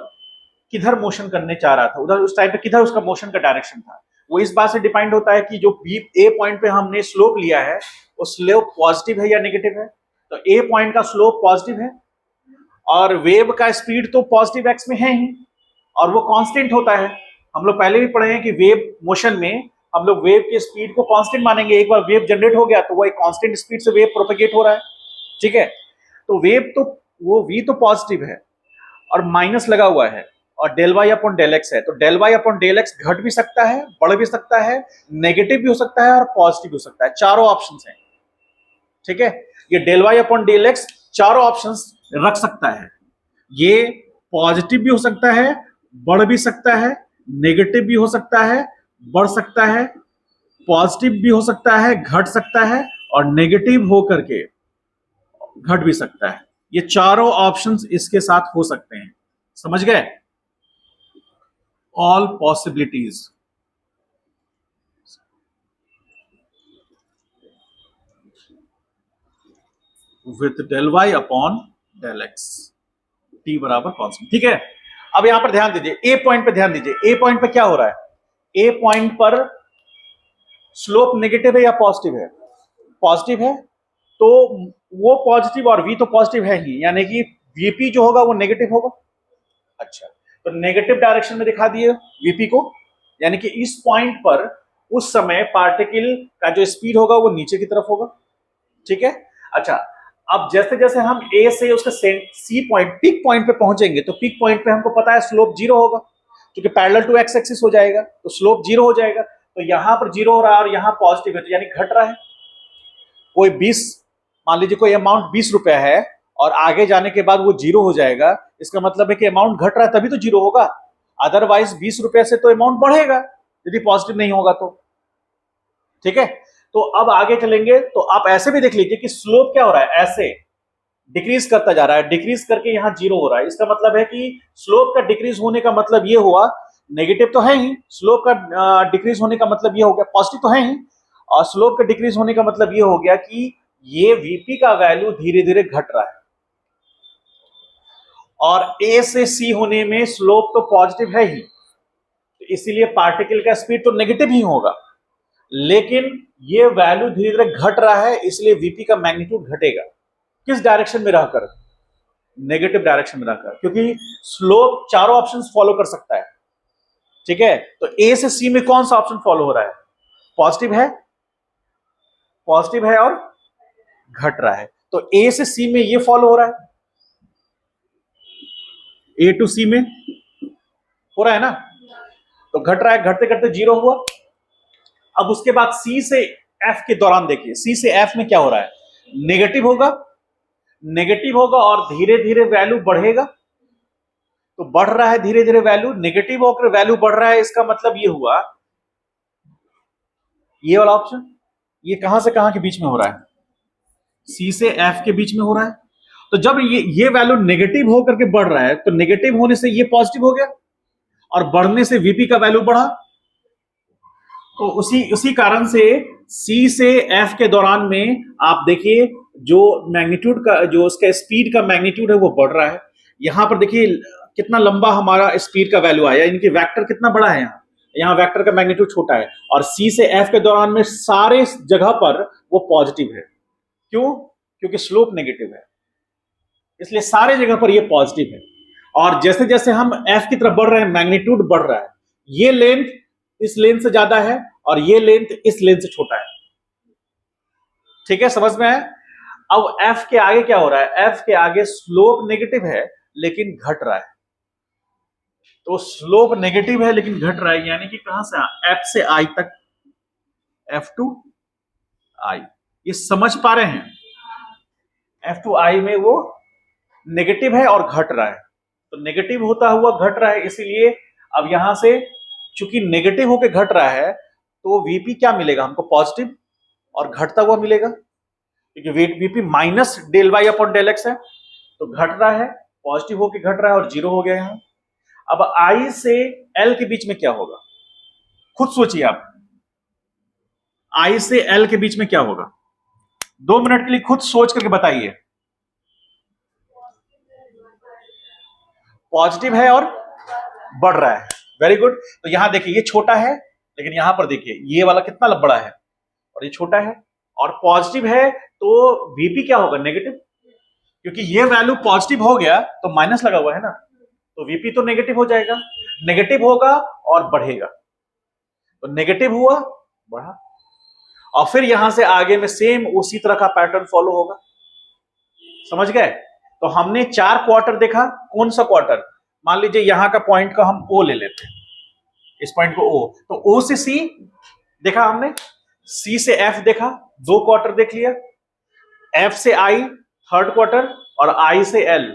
किधर मोशन करने चाह रहा था, उधर उस टाइम पे किधर उसका मोशन का डायरेक्शन था, वो इस बात से डिपेंड होता है कि जो बी ए पॉइंट पे हमने स्लोप लिया है वो स्लोप पॉजिटिव है या नेगेटिव है। तो ए पॉइंट का स्लोप पॉजिटिव है और वेव का स्पीड तो पॉजिटिव एक्स में है ही, और वो कांस्टेंट होता है। हम लोग पहले भी पढ़े हैं कि वेव मोशन में हम लोग वेव के स्पीड को कांस्टेंट मानेंगे। एक बार वेव जनरेट हो गया तो वो एक कांस्टेंट स्पीड से वेव प्रोपेगेट हो रहा है, ठीक है? तो वेव तो वो वी तो पॉजिटिव है और माइनस लगा हुआ है, और del Y upon del X है। तो del Y upon del X घट भी सकता है, बढ़ भी सकता है, नेगेटिव भी हो सकता है और पॉजिटिव भी हो सकता है। चारों ऑप्शंस हैं, ठीक है? ये del Y upon del X चारों ऑप्शंस रख सकता है। ये पॉजिटिव भी हो सकता है, बढ़ भी सकता है, नेगेटिव भी हो सकता है, बढ़ सकता है, पॉजिटिव भी हो सकता है, घट सकता है, और नेगेटिव हो करके घट भी सकता है। ये चारों ऑप्शंस इसके साथ हो सकते हैं, समझ गए? All possibilities with del Y upon del X T बराबर कांस्टेंट, ठीक है? अब यहां पर ध्यान दीजिए, ए पॉइंट पे ध्यान दीजिए। ए पॉइंट पे क्या हो रहा है? ए पॉइंट पर स्लोप नेगेटिव है या पॉजिटिव है? पॉजिटिव है। तो वो पॉजिटिव और वी तो पॉजिटिव है ही, यानी कि वीपी जो होगा वो नेगेटिव होगा। अच्छा, तो नेगेटिव डायरेक्शन में दिखा दिए वीपी को, यानी कि इस पॉइंट पर उस समय पार्टिकल का जो स्पीड होगा वो नीचे की तरफ होगा, ठीक है? अच्छा, अब जैसे जैसे हम ए से उसके सी पॉइंट पीक पॉइंट पे पहुंचेंगे तो पीक पॉइंट पे हमको पता है स्लोप जीरो होगा, क्योंकि पैरेलल टू एक्स एक्सिस हो जाएगा तो स्लोप जीरो हो जाएगा। तो यहां पर जीरो हो रहा है और यहां पॉजिटिव है, तो यानी घट रहा है। कोई 20, मान लीजिए कोई अमाउंट 20 रुपया है और आगे जाने के बाद वो जीरो हो जाएगा, इसका मतलब है कि अमाउंट घट रहा है तभी तो जीरो होगा। अदरवाइज 20 रुपए से तो अमाउंट बढ़ेगा यदि पॉजिटिव नहीं होगा तो, ठीक है, तो अब आगे चलेंगे तो आप ऐसे भी देख लीजिए कि स्लोप क्या हो रहा है, ऐसे डिक्रीज करता जा रहा है, डिक्रीज करके यहां जीरो हो रहा है। इसका मतलब है कि स्लोप का डिक्रीज होने का मतलब ये हुआ, नेगेटिव तो है ही, स्लोप का डिक्रीज होने का मतलब ये हो गया, पॉजिटिव तो है ही, और स्लोप का डिक्रीज होने का मतलब ये हो गया कि ये वीपी का वैल्यू धीरे धीरे घट रहा है। और ए से सी होने में स्लोप तो पॉजिटिव है ही, तो इसीलिए पार्टिकल का स्पीड तो नेगेटिव ही होगा, लेकिन ये वैल्यू धीरे धीरे घट रहा है, इसलिए वीपी का मैग्नीट्यूड घटेगा। किस डायरेक्शन में रहकर? नेगेटिव डायरेक्शन में रहकर, क्योंकि स्लोप चारों ऑप्शंस फॉलो कर सकता है। ठीक है, तो ए से सी में कौन सा ऑप्शन फॉलो हो रहा है? पॉजिटिव है, पॉजिटिव है और घट रहा है, तो ए से सी में ये फॉलो हो रहा है, ए टू सी में हो रहा है ना, तो घट रहा है, घटते घटते जीरो हुआ। अब उसके बाद सी से एफ के दौरान देखिए, सी से एफ में क्या हो रहा है? नेगेटिव होगा, नेगेटिव होगा और धीरे धीरे वैल्यू बढ़ेगा, तो बढ़ रहा है धीरे धीरे वैल्यू, नेगेटिव होकर वैल्यू बढ़ रहा है, इसका मतलब ये हुआ, ये वाला ऑप्शन, ये कहां से कहां के बीच में हो रहा है? सी से एफ के बीच में हो रहा है। तो जब ये वैल्यू नेगेटिव होकर के बढ़ रहा है, तो नेगेटिव होने से ये पॉजिटिव हो गया और बढ़ने से वीपी का वैल्यू बढ़ा, तो उसी उसी कारण से सी से एफ के दौरान में आप देखिए जो मैग्नीट्यूड का, जो उसका स्पीड का मैग्नीट्यूड है वो बढ़ रहा है। यहां पर देखिए कितना लंबा हमारा स्पीड का वैल्यू आया, इनकी वेक्टर कितना बड़ा है, यहाँ यहाँ वेक्टर का मैग्नीट्यूड छोटा है, और सी से एफ के दौरान में सारे जगह पर वो पॉजिटिव है। क्यों? क्योंकि स्लोप नेगेटिव है, इसलिए सारे जगह पर ये पॉजिटिव है। और जैसे जैसे हम एफ की तरफ बढ़ रहे हैं, मैग्नीट्यूड बढ़ रहा है, ये लेंथ इस लेंथ से ज्यादा है और ये लेंथ इस लेंथ से छोटा है। ठीक है, समझ में आया? अब एफ के आगे क्या हो रहा है? एफ के आगे स्लोप नेगेटिव है लेकिन घट रहा है, तो स्लोप नेगेटिव है लेकिन घट रहा है, यानी कि कहां से एफ से आई तक, एफ टू आई, ये समझ पा रहे हैं? एफ टू आई में वो नेगेटिव है और घट रहा है, तो नेगेटिव होता हुआ घट रहा है, इसीलिए अब यहां से चूंकि नेगेटिव होकर घट रहा है, तो वीपी क्या मिलेगा हमको? पॉजिटिव और घटता हुआ मिलेगा, क्योंकि VP minus del Y upon del X है, तो घट रहा है, पॉजिटिव होकर घट रहा है और जीरो हो गया यहां। अब आई से एल के बीच में क्या होगा? खुद सोचिए आप, आई से एल के बीच में क्या होगा? 2 मिनट के लिए खुद सोच करके बताइए। पॉजिटिव है और बढ़ रहा है, वेरी गुड। तो यहां देखिए ये छोटा है, लेकिन यहां पर देखिए ये वाला कितना बड़ा है और ये छोटा है, और पॉजिटिव है तो वीपी क्या होगा? नेगेटिव, क्योंकि ये वैल्यू पॉजिटिव हो गया तो माइनस लगा हुआ है ना, तो वीपी तो नेगेटिव हो जाएगा, नेगेटिव होगा और बढ़ेगा, तो नेगेटिव हुआ, बढ़ा, और फिर यहां से आगे में सेम उसी तरह का पैटर्न फॉलो होगा। समझ गए? तो हमने 4 क्वार्टर देखा, कौन सा क्वार्टर? मान लीजिए यहां का पॉइंट का हम ओ ले लेते हैं, इस पॉइंट को ओ, तो ओ से सी देखा हमने, सी से एफ देखा, 2 क्वार्टर देख लिया, एफ से आई थर्ड क्वार्टर, और आई से एल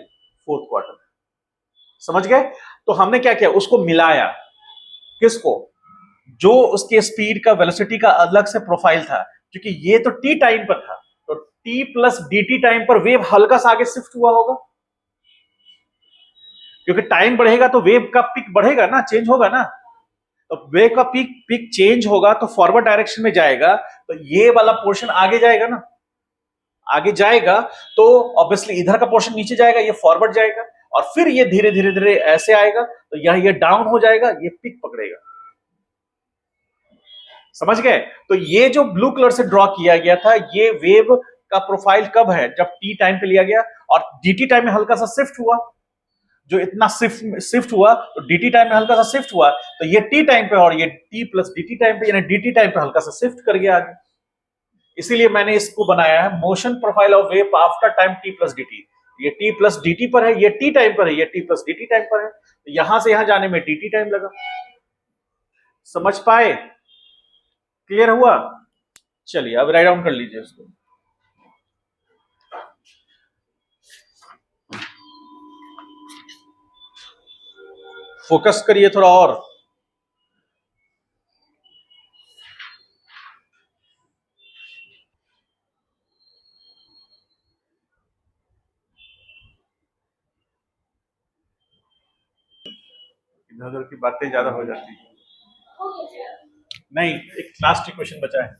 फोर्थ क्वार्टर। समझ गए? तो हमने क्या किया, उसको मिलाया, किसको? जो उसके स्पीड का, वेलोसिटी का अलग से प्रोफाइल था, क्योंकि ये तो टी टाइम पर था, तो टी प्लस डी टाइम पर वेव हल्का सा आगे शिफ्ट हुआ होगा, क्योंकि टाइम बढ़ेगा तो वेव का पिक बढ़ेगा ना, चेंज होगा ना, तो वेव का पिक चेंज होगा तो फॉरवर्ड डायरेक्शन में जाएगा, तो ये वाला पोर्शन आगे जाएगा ना, आगे जाएगा तो ऑब्वियसली इधर का पोर्शन नीचे जाएगा, ये फॉरवर्ड जाएगा, और फिर ये धीरे धीरे धीरे ऐसे आएगा, तो ये डाउन हो जाएगा, ये पिक पकड़ेगा। समझ गए? तो ये जो ब्लू कलर से ड्रॉ किया गया था, ये वेव का प्रोफाइल कब है? जब टी टाइम पे लिया गया और डीटी टाइम में हल्का सा शिफ्ट हुआ, जो इतना शिफ्ट हुआ, तो डीटी टाइम में हल्का सा शिफ्ट हुआ, तो ये टी टाइम पे और ये टी प्लस डीटी टाइम पे, यानी डीटी टाइम पे हल्का सा शिफ्ट कर गया आगे। इसीलिए मैंने इसको बनाया है motion profile of wave after time T plus D. ये टी प्लस डी पर है, ये टी टाइम पर है, ये टी प्लस डी टाइम पर है, तो यहां से यहां जाने में डी टाइम लगा। समझ पाए? क्लियर हुआ? चलिए अब राइट डाउन कर लीजिए इसको। फोकस करिए थोड़ा और। इधर उधर की बातें ज्यादा हो जाती है। नहीं, एक लास्ट क्वेश्चन बचा है।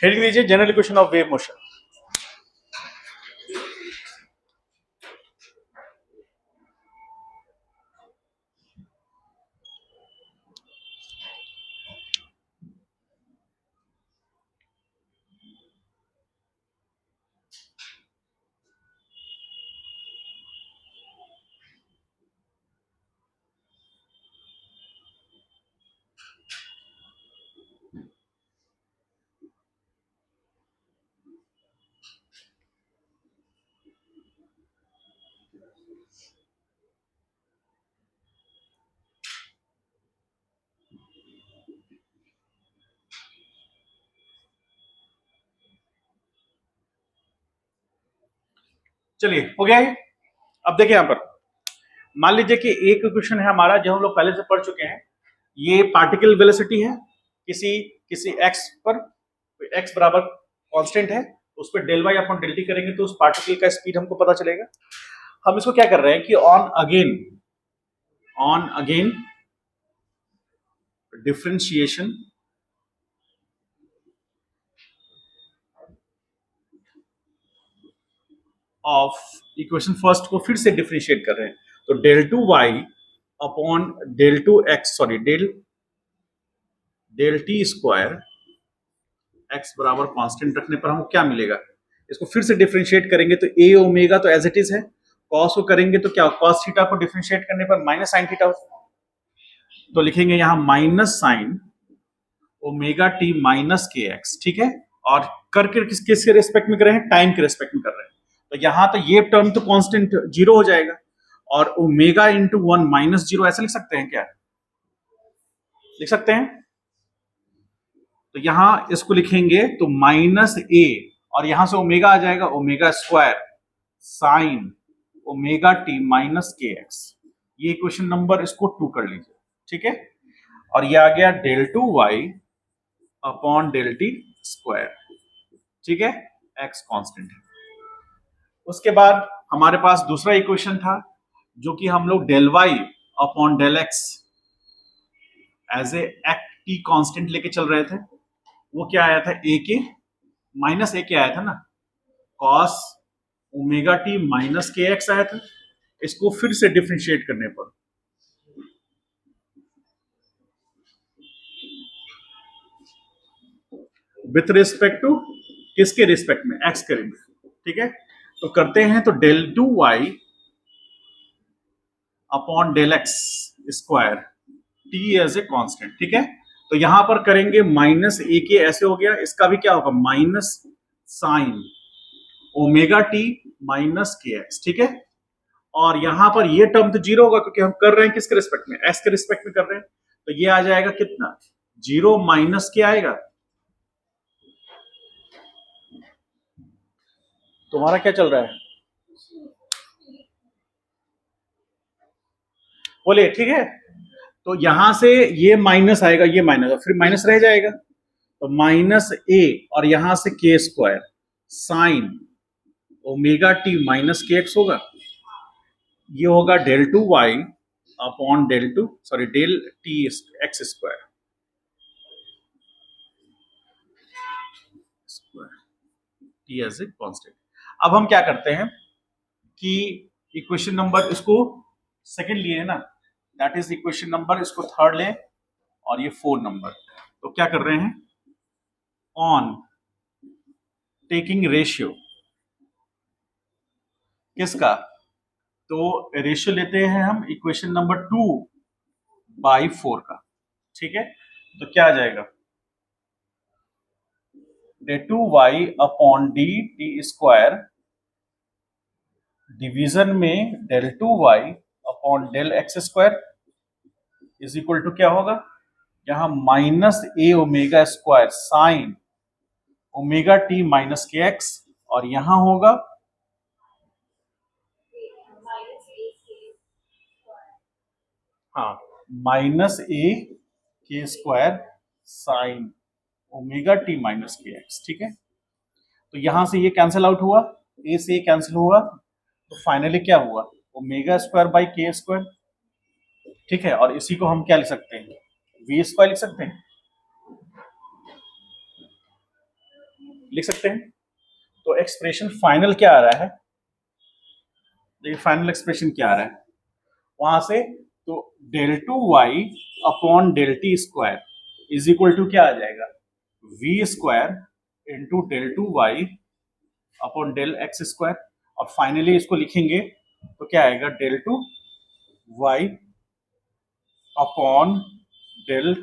हेडिंग दीजिए general equation of wave motion. चलिए, हो गया है। अब देखिए यहां पर मान लीजिए कि एक क्वेश्चन है हमारा जो हम लोग पहले से पढ़ चुके हैं। ये पार्टिकल वेलोसिटी है किसी किसी एक्स पर, एक्स बराबर कांस्टेंट है, उस पर del Y upon del T करेंगे तो उस पार्टिकल का स्पीड हमको पता चलेगा। हम इसको क्या कर रहे हैं कि on again differentiation of equation first को फिर से डिफरेंशिएट कर रहे हैं। तो del two Y upon del two X, sorry del T square X बराबर कांस्टेंट रखने पर हमको क्या मिलेगा। इसको फिर से डिफरेंशिएट करेंगे तो ए ओमेगा तो एज इट इज है, कॉस को करेंगे तो क्या, कॉस थीटा को डिफरेंशिएट करने पर माइनस साइन थीटा, तो लिखेंगे यहां minus sign omega T minus K X, ठीक है। और करके किसके रेस्पेक्ट में कर रहे हैं, टाइम के रेस्पेक्ट में कर रहे हैं। तो यहां तो ये टर्म तो कांस्टेंट जीरो हो जाएगा और omega into one minus zero, ऐसा लिख सकते हैं क्या, लिख सकते हैं। तो यहां इसको लिखेंगे तो माइनस ए और यहां से ओमेगा आ जाएगा omega square sine omega T minus K x. ये क्वेश्चन नंबर इसको 2 कर लीजिए, ठीक है। और ये आ गया del two Y upon del T square, ठीक है, एक्स कांस्टेंट है। उसके बाद हमारे पास दूसरा इक्वेशन था जो कि हम लोग del Y upon del X as a act T constant लेके चल रहे थे। वो क्या आया था, ए के माइनस ए के आया था ना, cos omega T minus K X आया था। इसको फिर से डिफरेंशिएट करने पर विथ रिस्पेक्ट टू किसके रिस्पेक्ट में, एक्स के रिस्पेक्ट, ठीक है। तो करते हैं तो del two Y upon del x square T as a constant, ठीक है। तो यहां पर करेंगे माइनस ए के, ऐसे हो गया, इसका भी क्या होगा minus sign omega T minus K X, ठीक है। और यहां पर ये टर्म तो जीरो होगा क्योंकि हम कर रहे हैं किसके रिस्पेक्ट में, एक्स के रिस्पेक्ट में कर रहे हैं। तो ये आ जाएगा कितना, जीरो माइनस के आएगा। तुम्हारा क्या चल रहा है, बोलिए, ठीक है। तो यहां से ये माइनस आएगा, ये माइनस, फिर माइनस रह जाएगा, तो माइनस ए और यहां से K square sine omega T minus K X होगा। ये होगा del two Y upon del two, sorry del T X square T as a constant. अब हम क्या करते हैं कि इक्वेशन नंबर इसको सेकंड लिए है ना, दैट इज इक्वेशन नंबर, इसको थर्ड लें और ये 4 नंबर। तो क्या कर रहे हैं, ऑन टेकिंग रेशियो किसका, तो रेशियो लेते हैं हम इक्वेशन नंबर 2/4 का, ठीक है। तो क्या आ जाएगा, D two Y upon D T square division में del two Y upon del x square is equal to क्या होगा, यहां minus A omega square sine omega T minus K X, और यहां होगा हाँ minus A K square sine omega T minus K X. ठीक है, तो यहां से ये कैंसिल आउट हुआ, ए से ये कैंसिल हुआ, तो फाइनली क्या हुआ, ओमेगा स्क्वायर बाई के स्क्वायर। ठीक है, और इसी को हम क्या लिख सकते हैं, वी स्क्वायर लिख सकते हैं, लिख सकते हैं। तो एक्सप्रेशन फाइनल क्या आ रहा है, देखिए फाइनल एक्सप्रेशन क्या आ रहा है वहां से, तो del two Y upon del T square is equal to क्या आ जाएगा, v square into del two Y upon del x square, और फाइनली इसको लिखेंगे तो क्या आएगा, del two Y upon del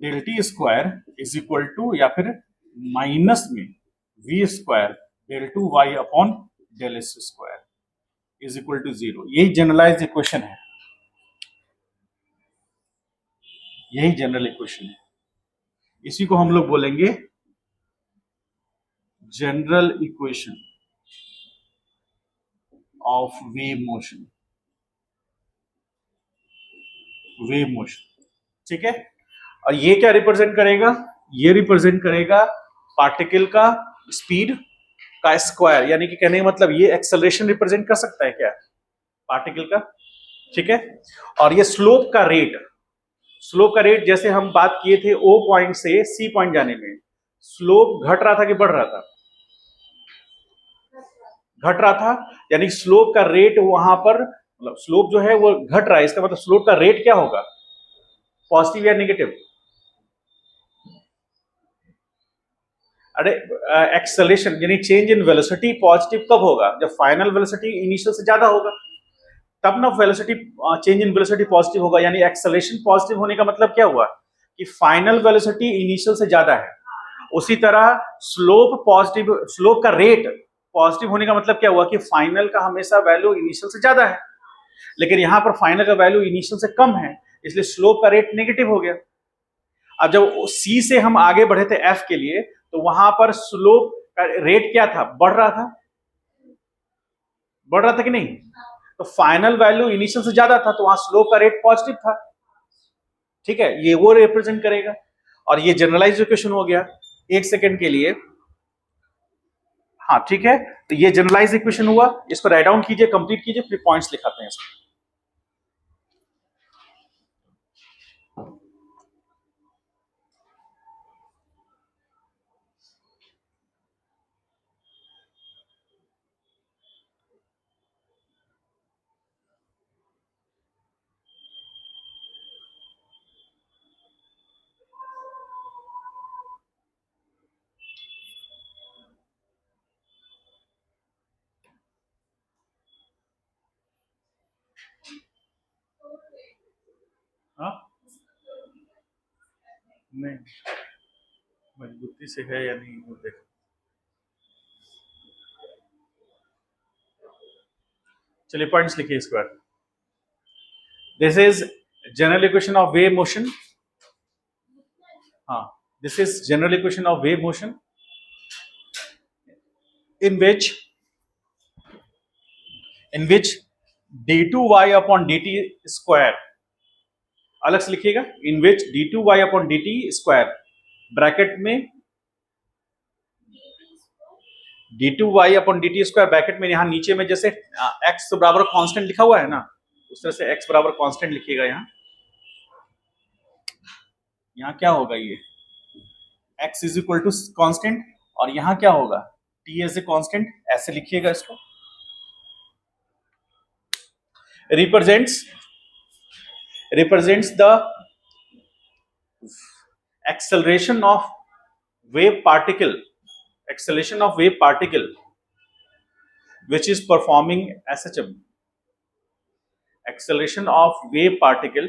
del T square is equal to, या फिर माइनस में v square del two Y upon del s square is equal to 0। यही जनरलाइज इक्वेशन है, यही जनरल इक्वेशन है, इसी को हम लोग बोलेंगे general equation of wave motion, wave motion. ठीक है, और ये क्या रिप्रेजेंट करेगा, ये रिप्रेजेंट करेगा पार्टिकल का स्पीड का स्क्वायर, यानी कि कहने का मतलब ये एक्सेलरेशन रिप्रेजेंट कर सकता है क्या, पार्टिकल का। ठीक है, और ये स्लोप का रेट, स्लोप का रेट जैसे हम बात किए थे ओ पॉइंट से सी पॉइंट जाने में, स्लोप घट रहा था कि बढ़ रहा था, घट रहा था, यानी स्लोप का रेट वहां पर, मतलब स्लोप जो है वो घट रहा है, इसका मतलब स्लोप का रेट क्या होगा, पॉजिटिव या नेगेटिव। अरे एक्सेलरेशन यानी चेंज इन वेलोसिटी पॉजिटिव कब होगा, जब फाइनल वेलोसिटी इनिशियल से ज्यादा होगा, तब ना velocity change in velocity positive होगा, यानी एक्सेलरेशन पॉजिटिव होने का मतलब क्या हुआ कि फाइनल वेलोसिटी इनिशियल से ज्यादा है। उसी तरह स्लोप पॉजिटिव, स्लोप का रेट पॉजिटिव होने का मतलब क्या हुआ कि फाइनल का हमेशा वैल्यू इनिशियल से ज्यादा है, लेकिन यहां पर फाइनल का वैल्यू इनिशियल से कम है, इसलिए स्लोप का रेट नेगेटिव हो गया। अब जब सी से हम आगे बढ़े थे एफ के लिए, तो वहां पर स्लोप का रेट क्या था, बढ़ रहा था, बढ़ रहा था कि नहीं, तो फाइनल वैल्यू इनिशियल से ज्यादा था, तो वहां स्लोप का रेट पॉजिटिव था। ठीक है, ये वो रिप्रेजेंट करेगा, और ये जनरलाइज इक्वेशन हो गया। एक सेकेंड के लिए, हाँ ठीक है, तो ये जनरलाइज इक्वेशन हुआ, इसको राइट डाउन कीजिए, कंप्लीट कीजिए, फिर पॉइंट्स लिखाते हैं इसमें। हाँ नहीं, मजबूती से है या नहीं वो देख। चलिए पॉइंट्स लिखिए इसके बाद। This is general equation of wave motion, हाँ this is general equation of wave motion in which d2y upon dt square, अलग से लिखिएगा, in which d2y upon dt square bracket में d2y upon dt square bracket में, यहां नीचे में जैसे x बराबर कांस्टेंट लिखा हुआ है ना, उस तरह से x बराबर कांस्टेंट लिखिएगा। यहाँ क्या होगा, ये x is equal to constant, और यहां क्या होगा, t एज ए कांस्टेंट, ऐसे लिखिएगा इसको। represents the acceleration of wave particle, acceleration of wave particle which is performing SHM, acceleration of wave particle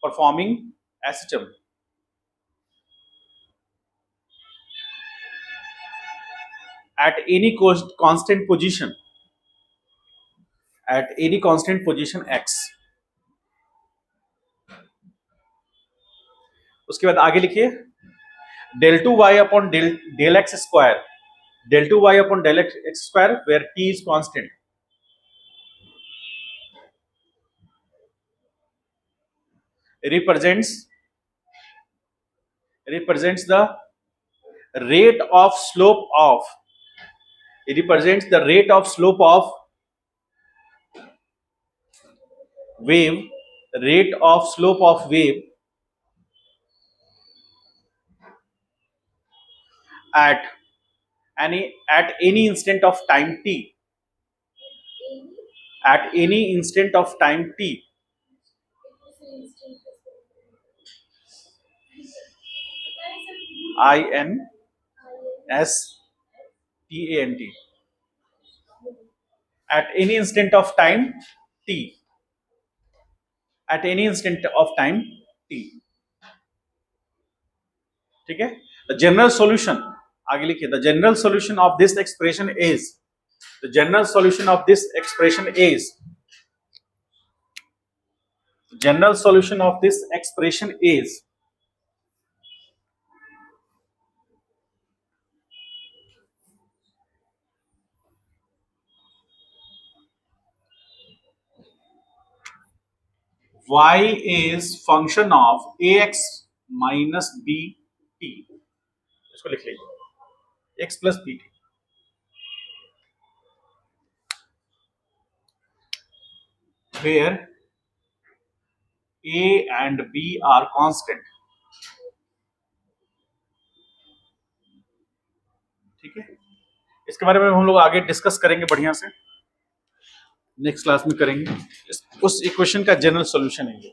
performing SHM at any constant position, at any constant position x। उसके बाद आगे लिखिए del 2y upon del x square, del 2y upon del x square where t is constant. Represents the rate of slope of, it represents the rate of slope of wave, rate of slope of wave at any instant of time t, at any instant of time t. INSTANT, at any instant of time t, at any instant of time t. ठीक है, the general solution आगे लिखिए, the general solution of this expression is, the general solution of this expression is, general solution of this expression is y is function of ax minus bt, इसको लिख लीजिए x plus bt, where a and b are constant. ठीक है, इसके बारे में हम लोग आगे डिस्कस करेंगे बढ़िया से, नेक्स्ट क्लास में करेंगे। उस इक्वेशन का जनरल सॉल्यूशन है ये।